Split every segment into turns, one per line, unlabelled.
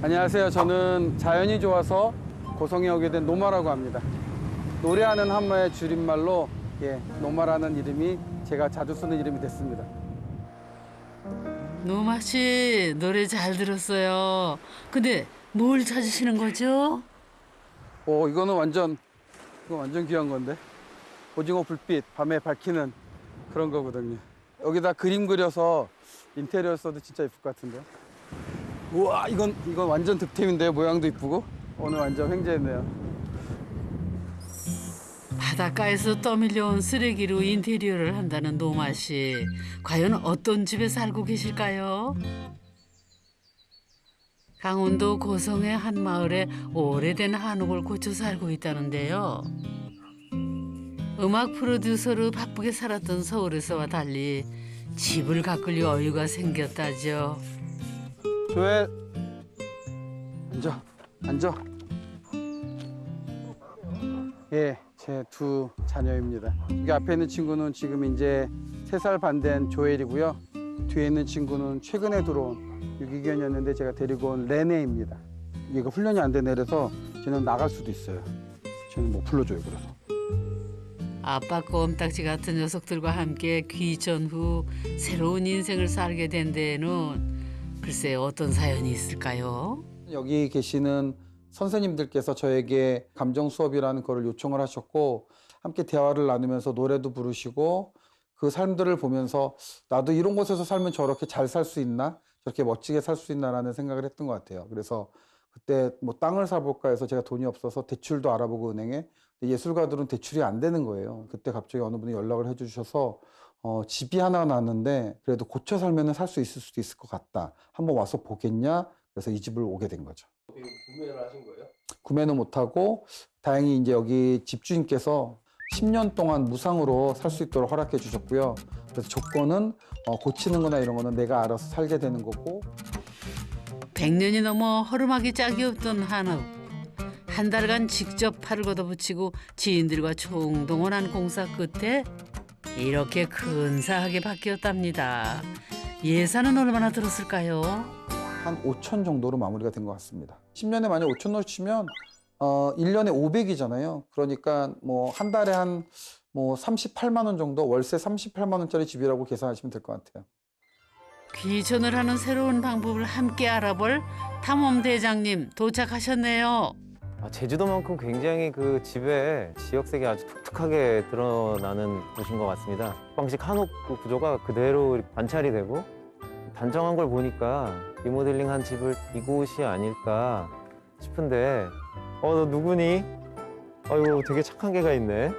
안녕하세요. 저는 자연이 좋아서 고성에 오게 된 노마라고 합니다. 노래하는 한마의 줄임말로 노마라는 이름이 제가 자주 쓰는 이름이 됐습니다.
노마 씨 노래 잘 들었어요. 근데 뭘 찾으시는 거죠?
이거 완전 귀한 건데. 오징어 불빛 밤에 밝히는 그런 거거든요. 여기다 그림 그려서 인테리어 써도 진짜 예쁠 것 같은데요. 우와, 이건 완전 득템인데요. 모양도 이쁘고. 오늘 완전 횡재했네요.
바닷가에서 떠밀려온 쓰레기로 인테리어를 한다는 노마 씨. 과연 어떤 집에 살고 계실까요? 강원도 고성의 한 마을에 오래된 한옥을 고쳐 살고 있다는데요. 음악 프로듀서로 바쁘게 살았던 서울에서와 달리 집을 가꿀 여유가 생겼다죠.
조엘, 앉아. 예, 제 두 자녀입니다. 여기 앞에 있는 친구는 지금 이제 3살 반 된 조엘이고요. 뒤에 있는 친구는 최근에 들어온 유기견이었는데 제가 데리고 온 레네입니다. 얘가 훈련이 안 된 애라서 쟤는 나갈 수도 있어요. 쟤는 못 불러줘요, 그래서.
아빠 껌딱지 같은 녀석들과 함께 귀전 후 새로운 인생을 살게 된 데에는 글쎄 어떤 사연이 있을까요?
여기 계시는 선생님들께서 저에게 감정 수업이라는 거를 요청을 하셨고 함께 대화를 나누면서 노래도 부르시고 그 삶들을 보면서 나도 이런 곳에서 살면 저렇게 잘 살 수 있나? 저렇게 멋지게 살 수 있나라는 생각을 했던 것 같아요. 그래서 그때 뭐 땅을 사볼까 해서 제가 돈이 없어서 대출도 알아보고 은행에 예술가들은 대출이 안 되는 거예요. 그때 갑자기 어느 분이 연락을 해주셔서 집이 하나 났는데 그래도 고쳐 살면 살 수 있을 수도 있을 것 같다. 한번 와서 보겠냐? 그래서 이 집을 오게 된 거죠.
구매를 하신 거예요?
구매는 못하고 다행히 이제 여기 집주인께서 10년 동안 무상으로 살 수 있도록 허락해 주셨고요. 그래서 조건은 고치는 거나 이런 거는 내가 알아서 살게 되는 거고.
100년이 넘어 허름하기 짝이 없던 한옥. 한 달간 직접 팔을 걷어붙이고 지인들과 총동원한 공사 끝에 이렇게 근사하게 바뀌었답니다. 예산은 얼마나 들었을까요?
한 5천 정도로 마무리가 된 것 같습니다. 10년에 만약 5천 치면 1년에 500이잖아요. 그러니까 뭐 한 달에 한 뭐 38만 원 정도, 월세 38만 원짜리 집이라고 계산하시면 될 것 같아요.
귀촌을 하는 새로운 방법을 함께 알아볼 탐험 대장님 도착하셨네요.
제주도만큼 굉장히 그 집의 지역색이 아주 독특하게 드러나는 곳인 것 같습니다. 방식 한옥 그 구조가 그대로 관찰이 되고 단정한 걸 보니까 리모델링한 집을 이곳이 아닐까 싶은데 너 누구니? 아이고 되게 착한 개가 있네.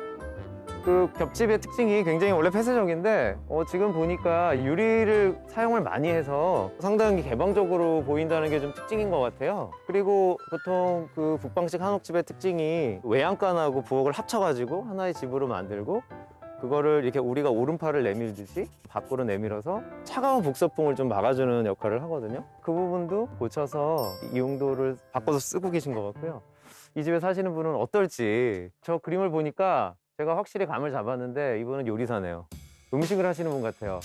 그 겹집의 특징이 굉장히 원래 폐쇄적인데 지금 보니까 유리를 사용을 많이 해서 상당히 개방적으로 보인다는 게 좀 특징인 것 같아요. 그리고 보통 그 북방식 한옥집의 특징이 외양간하고 부엌을 합쳐가지고 하나의 집으로 만들고 그거를 이렇게 우리가 오른팔을 내밀듯이 밖으로 내밀어서 차가운 북서풍을 좀 막아주는 역할을 하거든요. 그 부분도 고쳐서 이용도를 바꿔서 쓰고 계신 것 같고요. 이 집에 사시는 분은 어떨지 저 그림을 보니까 제가 확실히 감을 잡았는데 이분은 요리사네요. 음식을 하시는 분 같아요.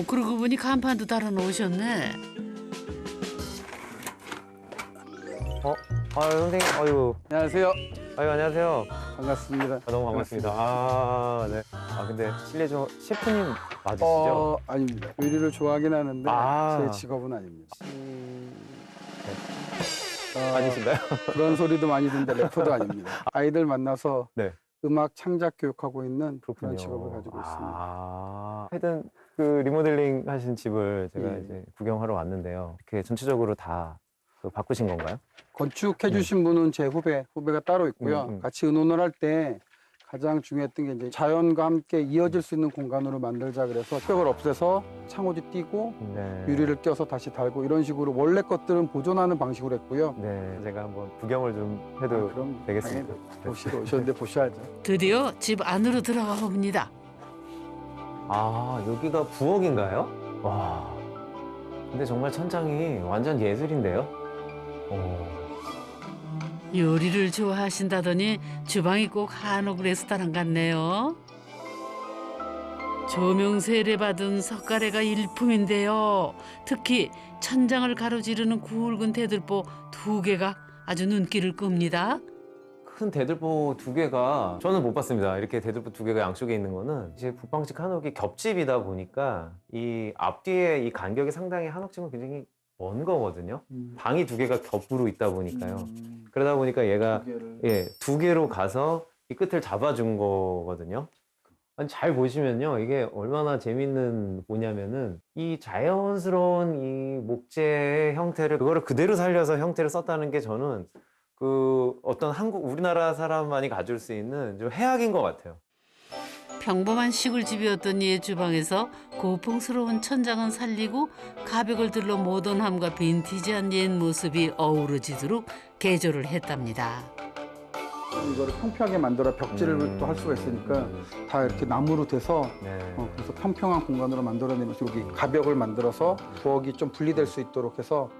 그러고 보니 간판도 달아놓으셨네.
선생님,
안녕하세요.
안녕하세요.
반갑습니다.
너무 반갑습니다. 네. 근데 실례 좀 셰프님 맞으시죠?
아닙니다. 요리를 좋아하긴 하는데 제 직업은 아닙니다.
아니신가요?
그런 소리도 많이 듣는데 래퍼도 아닙니다. 아이들 만나서
네.
음악 창작 교육하고 있는
그렇군요.
그런 직업을 가지고 있습니다.
하여튼 그 리모델링 하신 집을 제가
예.
이제 구경하러 왔는데요. 이렇게 전체적으로 다 바꾸신 건가요?
건축해 주신 분은 제 후배가 따로 있고요. 같이 의논을 할 때 가장 중요했던 게 이제 자연과 함께 이어질 수 있는 공간으로 만들자 그래서 벽을 없애서 창호지 띄고
네.
유리를 껴서 다시 달고 이런 식으로 원래 것들은 보존하는 방식으로 했고요.
네, 제가 한번 구경을 좀 해도
그럼
되겠습니다.
당연히 보시러 오셨는데 보셔야죠.
드디어 집 안으로 들어가 봅니다.
여기가 부엌인가요? 와, 근데 정말 천장이 완전 예술인데요?
요리를 좋아하신다더니 주방이 꼭 한옥 레스토랑 같네요. 조명 세례받은 석가래가 일품인데요. 특히 천장을 가로지르는 굵은 대들보 2개가 아주 눈길을 끕니다.
큰 대들보 2개가 저는 못 봤습니다. 이렇게 대들보 2개가 양쪽에 있는 거는 이제 북방식 한옥이 겹집이다 보니까 이 앞뒤에 이 간격이 상당히 한옥집은 굉장히 먼 거거든요. 방이 2개가 겹으로 있다 보니까요. 그러다 보니까 얘가 2개로 가서 이 끝을 잡아준 거거든요. 아니, 잘 보시면요, 이게 얼마나 재밌는 보냐면은 이 자연스러운 이 목재의 형태를 그거를 그대로 살려서 형태를 썼다는 게 저는 그 어떤 우리나라 사람만이 가질 수 있는 좀 해악인 것 같아요.
평범한 시골집이었던 옛 주방에서 고풍스러운 천장은 살리고 가벽을 들러 모던함과 빈티지한 옛 모습이 어우러지도록 개조를 했답니다.
이거를 평평하게 만들어 벽지를 또 할 수가 있으니까 다 이렇게 나무로 돼서
네.
그래서 평평한 공간으로 만들어내면서 여기 가벽을 만들어서 부엌이 좀 분리될 수 있도록 해서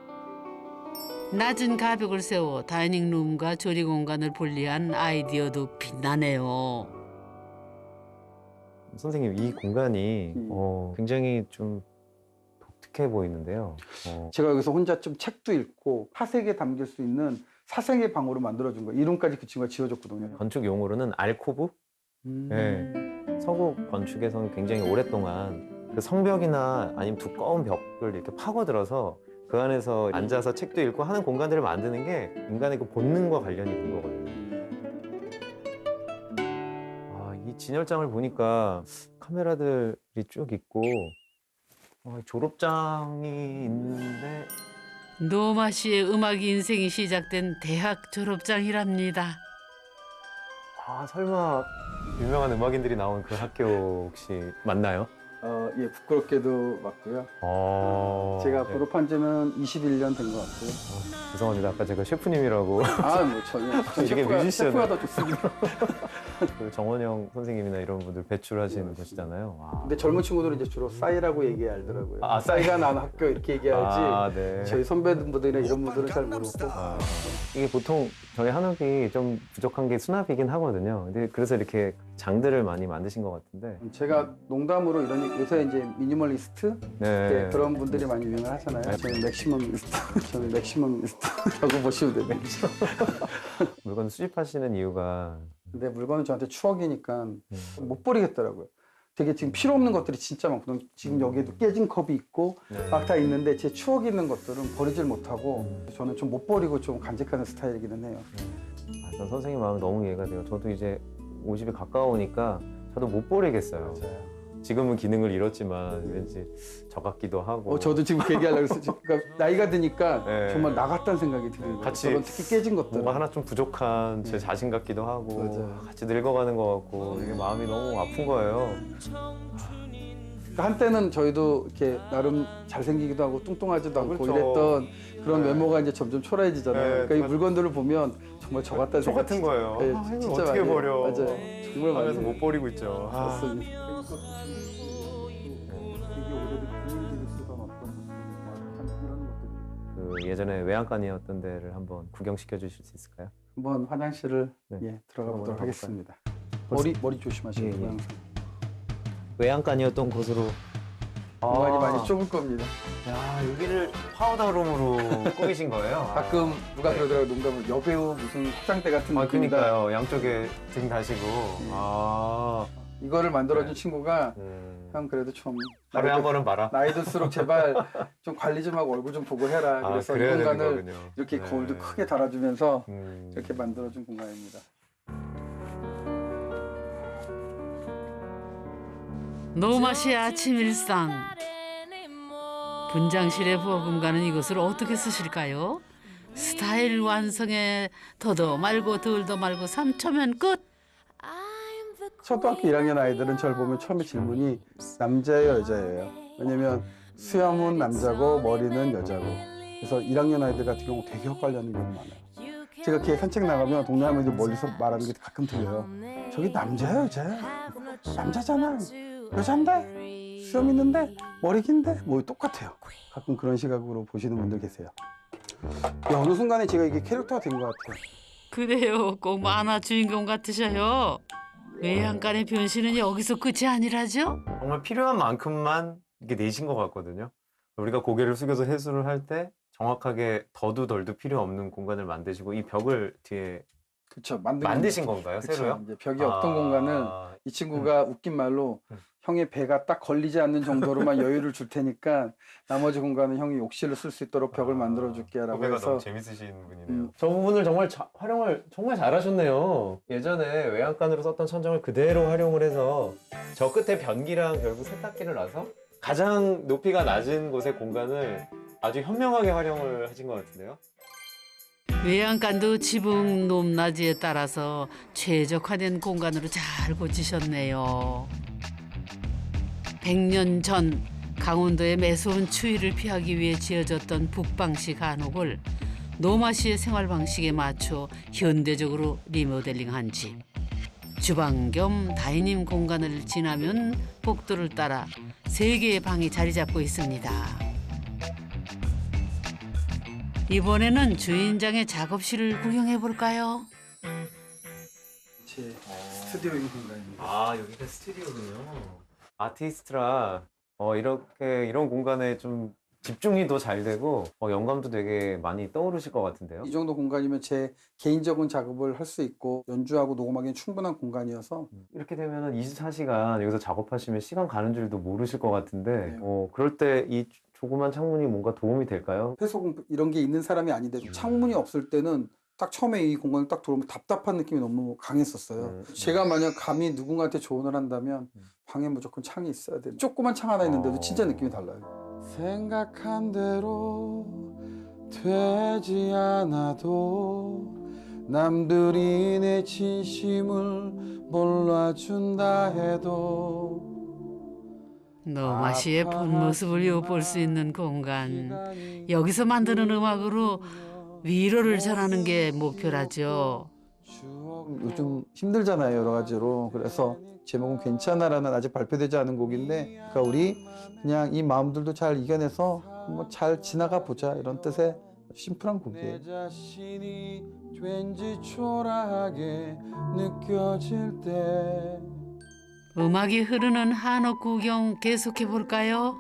낮은 가벽을 세워 다이닝룸과 조리 공간을 분리한 아이디어도 빛나네요.
선생님, 이 공간이 굉장히 좀 독특해 보이는데요.
제가 여기서 혼자 좀 책도 읽고 사색에 담길 수 있는 사색의 방으로 만들어준 거예요. 이름까지 그 친구가 지어줬거든요.
건축 용어로는 알코브? 네. 서구 건축에서는 굉장히 오랫동안 그 성벽이나 아니면 두꺼운 벽을 이렇게 파고들어서 그 안에서 앉아서 책도 읽고 하는 공간들을 만드는 게 인간의 그 본능과 관련이 있는 거거든요. 아, 이 진열장을 보니까 카메라들이 쭉 있고 졸업장이 있는데
노마 씨의 음악 인생이 시작된 대학 졸업장이랍니다.
아, 설마 유명한 음악인들이 나온 그 학교 혹시 맞나요?
예, 부끄럽게도 맞고요. 제가
네.
졸업한 지는 21년 된 것 같고요.
죄송합니다. 아까 제가 셰프님이라고
아, 뭐 전혀.
되게 뮤지션이에요.
셰프가 더 좋습니다.
그 정원영 선생님이나 이런 분들 배출하시는 곳이잖아요. 와.
근데 젊은 친구들은 이제 주로 싸이라고 알더라고요.
아, 싸이.
싸이가 난 학교 이렇게 얘기하지.
아, 네.
저희 선배분들이나 이런 분들은 잘 모르고.
이게 보통 저희 한옥이 좀 부족한 게 수납이긴 하거든요. 근데 그래서 이렇게 장들을 많이 만드신 것 같은데.
제가 농담으로 이런 요새 이제 미니멀리스트
네.
그런 분들이 많이 유행을 하잖아요. 저는 맥시멈리스트, 저는 맥시멈리스트 라고 보시면 됩니다.
물건 수집하시는 이유가
근데 물건은 저한테 추억이니까 못 버리겠더라고요. 되게 지금 필요 없는 것들이 진짜 많거든요. 지금 여기에도 깨진 컵이 있고
네.
막 다 있는데 제 추억이 있는 것들은 버리질 못하고 저는 좀 못 버리고 좀 간직하는 스타일이기는 해요.
아, 전 선생님 마음이 너무 이해가 돼요. 저도 이제 50이 가까우니까 저도 못 버리겠어요. 지금은 기능을 잃었지만 왠지 저 같기도 하고.
저도 지금 그 얘기하려고 했어요. 그러니까 나이가 드니까
네.
정말 나 같다는 생각이 드는 거예요.
같이
저런 특히 깨진 것들.
뭔가 하나 좀 부족한 제 자신 같기도 하고
맞아요.
같이 늙어가는 것 같고 이게 마음이 너무 아픈 거예요.
그러니까 한때는 저희도 이렇게 나름 잘생기기도 하고 뚱뚱하지도 않고
그렇죠.
이랬던 그런
네.
외모가 이제 점점 초라해지잖아요.
네,
그러니까 이
맞-
물건들을 보면 정말 저 같다는
저
생각이
같은 거예요.
네,
아, 이거
진짜
어떻게
많이 해요.
버려?
맞아요. 정말 많이
하면서
해요.
못 버리고 있죠. 아.
맞습니다. 되게 오래된 군인들이 쓰던 어떤 참 이런 것들이
그 예전에 외양간이었던 데를 한번 구경시켜 주실 수 있을까요?
한번 화장실을
네.
들어가
한번
보도록
가볼까요?
하겠습니다.
벌써-
머리 조심하시고요.
예, 예.
항상.
외양간이었던 곳으로.
공간이 많이 좁을 겁니다.
야, 여기를 파우더룸으로 꾸미신 거예요?
가끔 누가 그러더라고요. 농담을 여배우 무슨 화장대 같은
아,
느낌이다.
그러니까요. 양쪽에 등 다시고. 아.
이거를 만들어준
네.
친구가 형 그래도 좀
하루에 한 번은 봐라.
나이 들수록 제발 좀 관리 좀 하고 얼굴 좀 보고 해라. 그래서 이
그래야 되는
공간을
거군요.
이렇게
네.
거울도 크게 달아주면서
음.
이렇게 만들어준 공간입니다.
노마 씨의 아침 일상. 분장실의 부엌공간은 이것을 어떻게 쓰실까요? 스타일 완성에 더도 말고 덜도 말고 3초면 끝.
초등학교 1학년 아이들은 저를 보면 처음에 질문이 남자예요, 여자예요? 왜냐면 수염은 남자고 머리는 여자고. 그래서 1학년 아이들 같은 경우 되게 헷갈려하는 경우가 많아요. 제가 걔 산책 나가면 동네 할머니들 멀리서 말하는 게 가끔 들려요. 저기 남자야, 여자야? 남자잖아. 여잔데? 수염 있는데? 머리 긴데? 뭐 똑같아요. 가끔 그런 시각으로 보시는 분들 계세요. 어느 순간에 제가 이게 캐릭터가 된 것 같아요.
그래요. 꼭 만화 주인공 같으셔요. 외양간의 변신은 여기서 끝이 아니라죠?
정말 필요한 만큼만 이렇게 내신 것 같거든요. 우리가 고개를 숙여서 해수를 할 때 정확하게 더도 덜도 필요 없는 공간을 만드시고 이 벽을 뒤에
그렇죠.
만드신 건가요?
그쵸.
새로요?
이제 벽이 없던 공간을 이 친구가 웃긴 말로 형의 배가 딱 걸리지 않는 정도로만 여유를 줄 테니까 나머지 공간은 형이 욕실을 쓸 수 있도록 벽을 만들어 줄게라고
후배가
해서
너무 재밌으신 분이네요. 저 부분을 정말 활용을 정말 잘하셨네요. 예전에 외양간으로 썼던 천정을 그대로 활용을 해서 저 끝에 변기랑 결국 세탁기를 놔서 가장 높이가 낮은 곳의 공간을 아주 현명하게 활용을 하신 것 같은데요.
외양간도 지붕 높낮이에 따라서 최적화된 공간으로 잘 고치셨네요. 100년 전 강원도의 매서운 추위를 피하기 위해 지어졌던 북방식 한옥을 노마시의 생활 방식에 맞춰 현대적으로 리모델링한 집. 주방 겸 다이닝 공간을 지나면 복도를 따라 3개의 방이 자리 잡고 있습니다. 이번에는 주인장의 작업실을 구경해 볼까요?
제 스튜디오인 공간입니다.
아, 여기가 스튜디오군요. 아티스트라 이렇게 이런 공간에 좀 집중이 더 잘 되고 영감도 되게 많이 떠오르실 것 같은데요.
이 정도 공간이면 제 개인적인 작업을 할 수 있고 연주하고 녹음하기엔 충분한 공간이어서
이렇게 되면은 24시간 여기서 작업하시면 시간 가는 줄도 모르실 것 같은데
네.
그럴 때 이 조그만 창문이 뭔가 도움이 될까요?
회속 이런 게 있는 사람이 아닌데 창문이 없을 때는 딱 처음에 이 공간을 딱 들어오면 답답한 느낌이 너무 강했었어요. 제가 만약 감히 누군가한테 조언을 한다면 방에 무조건 창이 있어야 돼요. 조그만 창 하나 있는데도 진짜 느낌이 달라요. 생각한 대로 되지 않아도 남들이 내 진심을 몰라준다 해도
노마시의 본 모습을 엿볼 수 있는 공간. 여기서 만드는 음악으로 위로를 전하는 게 목표라죠.
요즘 힘들잖아요, 여러 가지로. 그래서 제목은 괜찮아라는 아직 발표되지 않은 곡인데, 그러니까 우리 그냥 이 마음들도 잘 이겨내서 뭐 잘 지나가 보자 이런 뜻의 심플한 곡이에요. 내 자신이 왠지 초라하게 느껴질 때.
음악이 흐르는 한옥 구경 계속해 볼까요?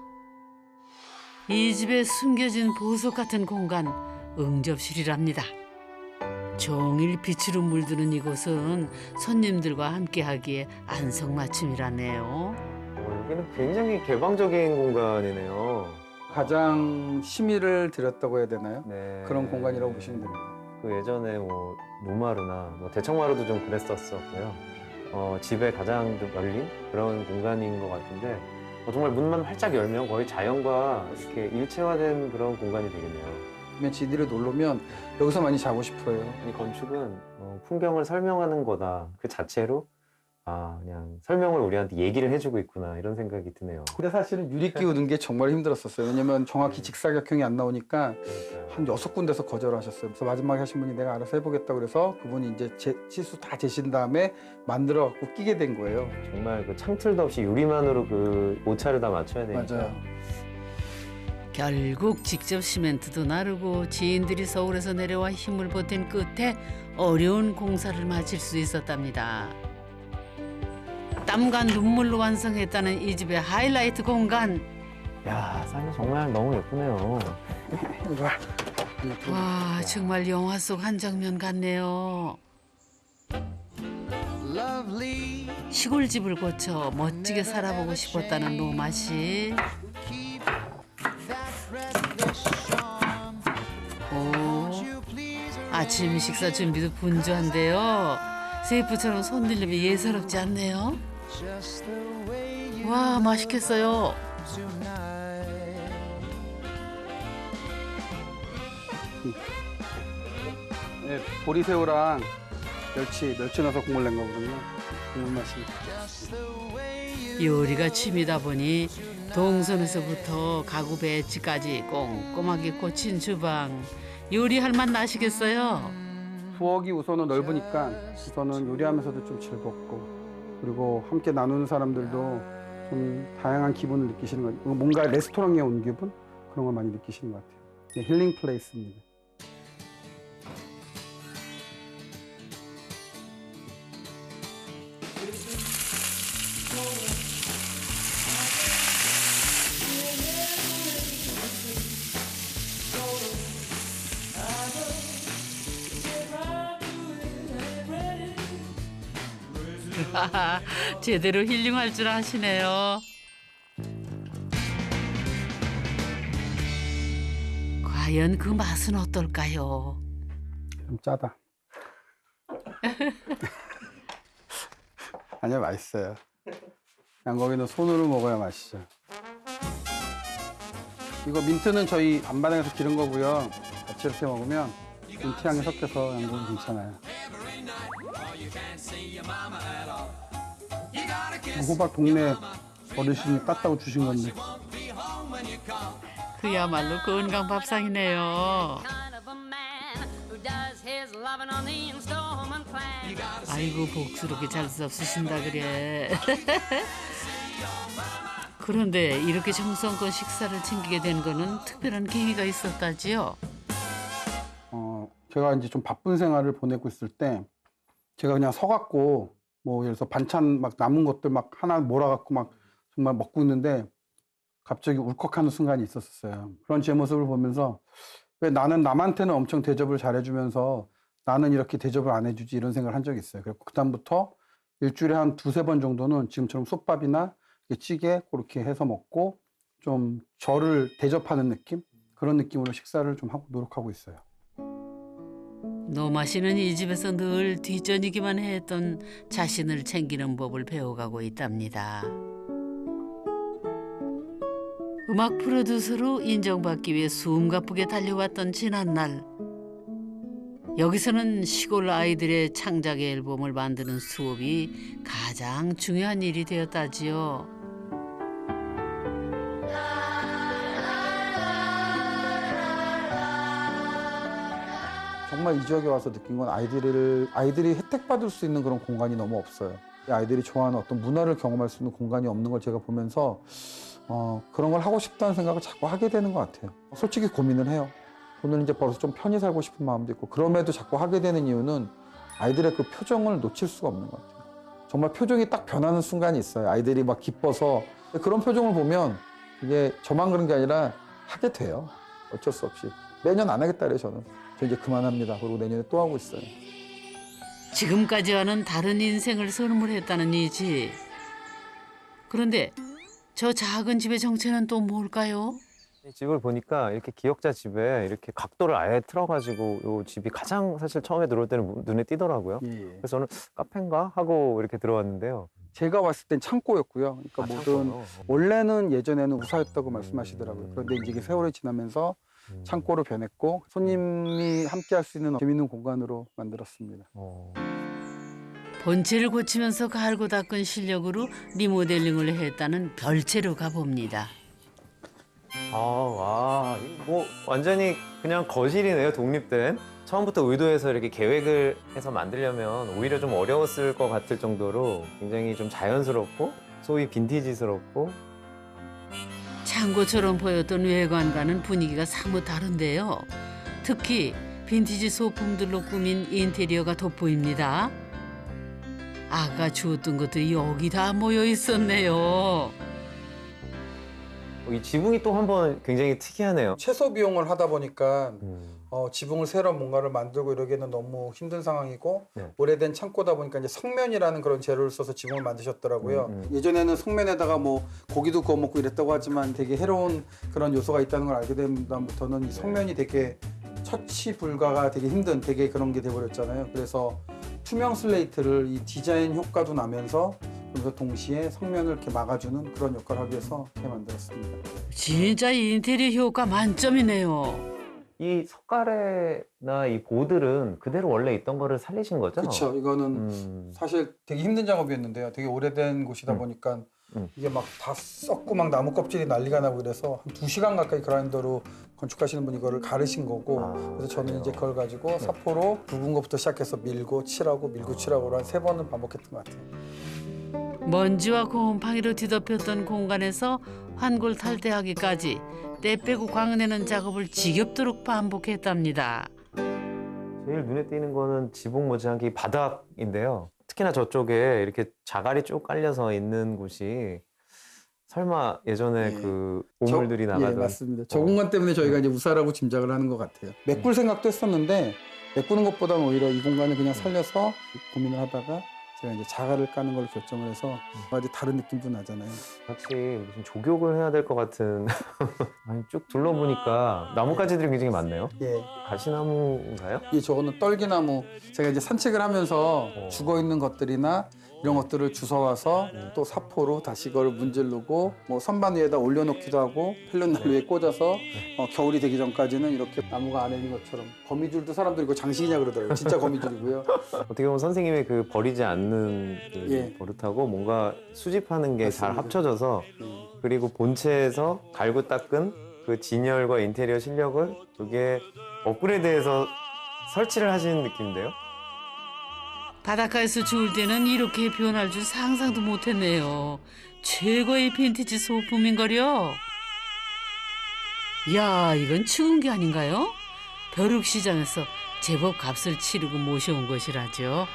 이 집에 숨겨진 보석 같은 공간, 응접실이랍니다. 종일 빛으로 물드는 이곳은 손님들과 함께하기에 안성맞춤이라네요.
여기는 굉장히 개방적인 공간이네요.
가장 심의를 들였다고 해야 되나요?
네.
그런 공간이라고 보시면 됩니다.
그 예전에 노마루나 대청마루도 좀 그랬었고요. 집에 가장 좀 열린 그런 공간인 것 같은데 정말 문만 활짝 열면 거의 자연과 이렇게 일체화된 그런 공간이 되겠네요.
그러면 지디를 놀러면 여기서 많이 자고 싶어요.
이 건축은 풍경을 설명하는 거다 그 자체로 그냥 설명을 우리한테 얘기를 해주고 있구나 이런 생각이 드네요.
근데 사실은 유리 끼우는 게 정말 힘들었었어요. 왜냐면 정확히 직사각형이 안 나오니까
그러니까요.
한 6군데서 거절하셨어요. 그래서 마지막에 하신 분이 내가 알아서 해보겠다고 그래서 그분이 이제 치수 다 재신 다음에 만들어 갖고 끼게 된 거예요.
정말 그 창틀도 없이 유리만으로 그 오차를 다 맞춰야 되니까.
맞아요.
결국 직접 시멘트도 나르고 지인들이 서울에서 내려와 힘을 보탠 끝에 어려운 공사를 마칠 수 있었답니다. 땀과 눈물로 완성했다는 이 집의 하이라이트 공간.
야, 사장님 정말 너무 예쁘네요.
와, 정말 영화 속 한 장면 같네요. 시골집을 고쳐 멋지게 살아보고 싶었다는 노마 씨. 오, 아침 식사 준비도 분주한데요. 셰프처럼 손들림이 예사롭지 않네요. 와, 맛있겠어요.
네, 보리새우랑 멸치 넣어서 국물 낸 거거든요. 국물 맛이.
요리가 취미다 보니 동선에서부터 가구 배치까지 꼼꼼하게 고친 주방. 요리할 맛 나시겠어요?
부엌이 우선은 넓으니까 우선은 요리하면서도 좀 즐겁고 그리고 함께 나누는 사람들도 좀 다양한 기분을 느끼시는 거 뭔가 레스토랑에 온 기분 그런 걸 많이 느끼시는 것 같아요. 네, 힐링 플레이스입니다.
제대로 힐링할 줄 아시네요. 과연 그 맛은 어떨까요?
좀 짜다. 아니요, 맛있어요. 양고기는 손으로 먹어야 맛있죠. 이거 민트는 저희 안마당에서 기른 거고요. 같이 이렇게 먹으면 민트 향이 섞여서 양고기 괜찮아요. 호박 동네 어르신이 땄다고 주신 건데.
그야말로 건강 밥상이네요. 아이고 복스럽게 잘 섭쓰신다 그래. 그런데 이렇게 정성껏 식사를 챙기게 된 거는 특별한 계기가 있었다지요?
제가 이제 좀 바쁜 생활을 보내고 있을 때 제가 그냥 서갖고 뭐 예를 들어서 반찬 막 남은 것들 막 하나 몰아갖고 막 정말 먹고 있는데 갑자기 울컥하는 순간이 있었어요. 그런 제 모습을 보면서 왜 나는 남한테는 엄청 대접을 잘해주면서 나는 이렇게 대접을 안 해주지 이런 생각을 한 적이 있어요. 그래서 그다음부터 일주일에 한 두세 번 정도는 지금처럼 솥밥이나 찌개 그렇게 해서 먹고 좀 저를 대접하는 느낌? 그런 느낌으로 식사를 좀 하고 노력하고 있어요.
노마 씨는 이 집에서 늘 뒷전이기만 했던 자신을 챙기는 법을 배워가고 있답니다. 음악 프로듀서로 인정받기 위해 숨가쁘게 달려왔던 지난날. 여기서는 시골 아이들의 창작 앨범을 만드는 수업이 가장 중요한 일이 되었다지요.
정말 이 지역에 와서 느낀 건 아이들이 혜택받을 수 있는 그런 공간이 너무 없어요. 아이들이 좋아하는 어떤 문화를 경험할 수 있는 공간이 없는 걸 제가 보면서 그런 걸 하고 싶다는 생각을 자꾸 하게 되는 것 같아요. 솔직히 고민을 해요. 오늘 이제 벌써 좀 편히 살고 싶은 마음도 있고 그럼에도 자꾸 하게 되는 이유는 아이들의 그 표정을 놓칠 수가 없는 것 같아요. 정말 표정이 딱 변하는 순간이 있어요. 아이들이 막 기뻐서 그런 표정을 보면 이게 저만 그런 게 아니라 하게 돼요. 어쩔 수 없이. 매년 안 하겠다 그래요, 저는. 저 이제 그만합니다. 그리고 내년에 또 하고 있어요.
지금까지와는 다른 인생을 선물했다는 이 집. 그런데 저 작은 집의 정체는 또 뭘까요?
이 집을 보니까 이렇게 기역자 집에 이렇게 각도를 아예 틀어가지고 이 집이 가장 사실 처음에 들어올 때는 눈에 띄더라고요.
예.
그래서 저는 카페인가 하고 이렇게 들어왔는데요.
제가 왔을 땐 창고였고요. 그러니까 모든
창고요?
원래는 예전에는 우사였다고 말씀하시더라고요. 그런데 이제 이게 세월이 지나면서 창고로 변했고 손님이 함께 할 수 있는 재밌는 공간으로 만들었습니다.
본체를 고치면서 갈고 닦은 실력으로 리모델링을 했다는 별채로 가봅니다.
와, 뭐 완전히 그냥 거실이네요, 독립된. 처음부터 의도해서 이렇게 계획을 해서 만들려면 오히려 좀 어려웠을 것 같을 정도로 굉장히 좀 자연스럽고 소위 빈티지스럽고.
창고처럼 보였던 외관과는 분위기가 사뭇 다른데요. 특히 빈티지 소품들로 꾸민 인테리어가 돋보입니다. 아까 주웠던 것들이 여기 다 모여 있었네요.
이 지붕이 또 한번 굉장히 특이하네요.
최소 비용을 하다 보니까 지붕을 새로 뭔가를 만들고 이러기에는 너무 힘든 상황이고
네.
오래된 창고다 보니까 이제 성면이라는 그런 재료를 써서 지붕을 만드셨더라고요. 예전에는 성면에다가 뭐 고기도 구워 먹고 이랬다고 하지만 되게 해로운 그런 요소가 있다는 걸 알게 된 다음부터는 이 성면이 되게 처치 불가가 되게 힘든 되게 그런 게 돼버렸잖아요. 그래서 투명 슬레이트를 이 디자인 효과도 나면서 그래서 동시에 성면을 이렇게 막아주는 그런 역할을 하기 위해서 이렇게 만들었습니다.
진짜 인테리어 효과 만점이네요.
이 석가래나 이 보들은 그대로 원래 있던 거를 살리신 거죠?
그렇죠. 이거는 사실 되게 힘든 작업이었는데요. 되게 오래된 곳이다 보니까 이게 막 다 썩고 막 나무 껍질이 난리가 나고 그래서 한 2시간 가까이 그라인더로 건축하시는 분이 이거를 가르신 거고 그래서 저는 이제 그걸 가지고 사포로 굵은 것부터 시작해서 밀고 칠하고 밀고 칠하고 한 3번은 반복했던 것 같아요.
먼지와 곰팡이로 뒤덮였던 공간에서 환골 탈퇴하기까지 때 빼고 광내는 작업을 지겹도록 반복했답니다.
제일 눈에 띄는 거는 지붕 못지않게 이 바닥인데요. 특히나 저쪽에 이렇게 자갈이 쭉 깔려서 있는 곳이 설마 예전에 그 보물들이 나가던.
예, 맞습니다. 저 공간 때문에 저희가 이제 우사라고 짐작을 하는 것 같아요. 메꿀 생각도 했었는데 메꾸는 것보다는 오히려 이 공간을 그냥 살려서 고민을 하다가 제가 이제 자갈을 까는 걸 결정을 해서 아주 다른 느낌도 나잖아요.
마치 무슨 조교를 해야 될 것 같은. 아니, 쭉 둘러보니까 나뭇가지들이 굉장히 많네요.
예.
가시나무인가요?
이 저거는 떨기나무. 제가 이제 산책을 하면서 죽어 있는 것들이나 이런 것들을 주워와서 또 사포로 다시 그걸 문지르고 뭐 선반 위에다 올려놓기도 하고 펠론날 위에 꽂아서 겨울이 되기 전까지는 이렇게 나무가 안에 있는 것처럼. 거미줄도 사람들이 이거 장식이냐 그러더라고요. 진짜 거미줄이고요.
어떻게 보면 선생님의 그 버리지 않는 그
예.
버릇하고 뭔가 수집하는 게 잘
맞습니다.
합쳐져서, 그리고 본체에서 갈고 닦은 그 진열과 인테리어 실력을 이게 업그레이드해서 설치를 하시는 느낌인데요.
바닷가에서 죽을 때는 이렇게 변할 줄 상상도 못했네요. 최고의 빈티지 소품인걸요. 야, 이건 축음기 아닌가요? 벼룩시장에서 제법 값을 치르고 모셔온 것이라죠.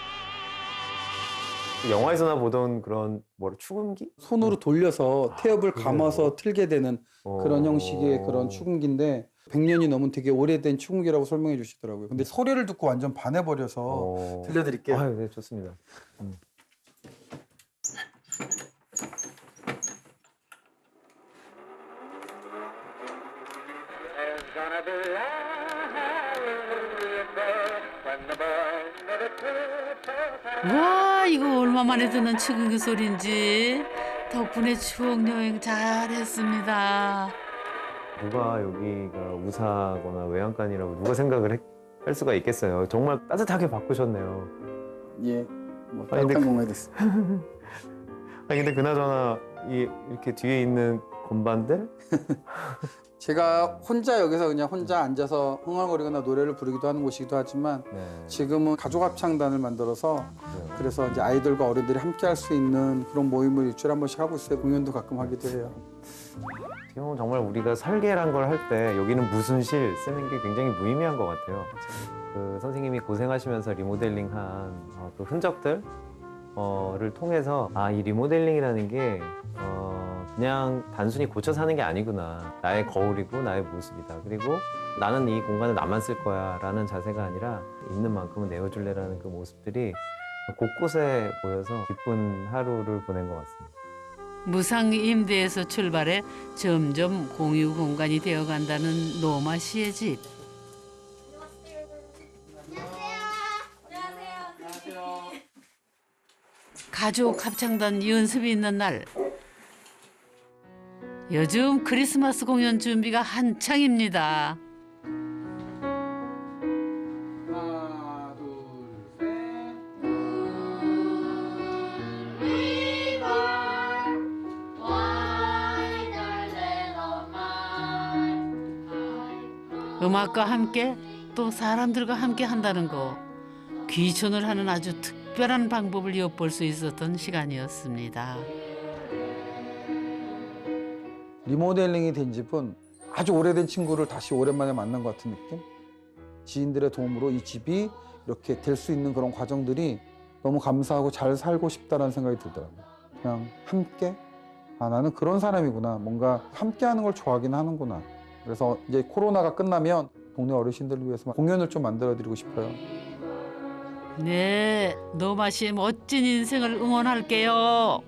영화에서나 보던 그런 축음기?
손으로 돌려서 태엽을 감아서 틀게 되는 그런 형식의 그런 축음기인데 100년이 넘은 되게 오래된 축음기라고 설명해 주시더라고요. 근데 소리를 듣고 완전 반해버려서 들려드릴게요.
아유, 네, 좋습니다.
와, 이거 얼마만에 듣는 축음기 소리인지. 덕분에 추억 여행 잘했습니다.
누가 여기가 우사거나 외양간이라고 누가 생각을 할 수가 있겠어요. 정말 따뜻하게 바꾸셨네요.
예, 뭐
아니, 근데
따뜻한 공간이 됐어요.
아니, 근데 그나저나 이렇게 뒤에 있는 건반들?
제가 혼자 여기서 그냥 혼자 앉아서 흥얼거리거나 노래를 부르기도 하는 곳이기도 하지만
네.
지금은 가족 합창단을 만들어서 그래서 이제 아이들과 어른들이 함께 할 수 있는 그런 모임을 일주일에 한 번씩 하고 있어요. 공연도 가끔 하기도 해요.
어떻게 보면 정말 우리가 설계란 걸 할 때 여기는 무슨 실 쓰는 게 굉장히 무의미한 것 같아요. 그 선생님이 고생하시면서 리모델링한 그 흔적들 를 통해서 이 리모델링이라는 게 그냥 단순히 고쳐 사는 게 아니구나. 나의 거울이고 나의 모습이다. 그리고 나는 이 공간을 나만 쓸 거야 라는 자세가 아니라 있는 만큼은 내어줄래라는 그 모습들이 곳곳에 보여서 기쁜 하루를 보낸 것 같습니다.
무상 임대에서 출발해 점점 공유 공간이 되어간다는 노마 씨의 집. 가족 합창단 연습이 있는 날. 요즘 크리스마스 공연 준비가 한창입니다.
하나, 둘, 셋.
음악과 함께 또 사람들과 함께 한다는 거. 귀촌을 하는 아주 특별한 방법을 엿볼 수 있었던 시간이었습니다.
리모델링이 된 집은 아주 오래된 친구를 다시 오랜만에 만난 것 같은 느낌? 지인들의 도움으로 이 집이 이렇게 될 수 있는 그런 과정들이 너무 감사하고 잘 살고 싶다는 생각이 들더라고요. 그냥 함께? 나는 그런 사람이구나. 뭔가 함께하는 걸 좋아하긴 하는구나. 그래서 이제 코로나가 끝나면 동네 어르신들을 위해서 공연을 좀 만들어드리고 싶어요.
네, 노마 씨의 멋진 인생을 응원할게요.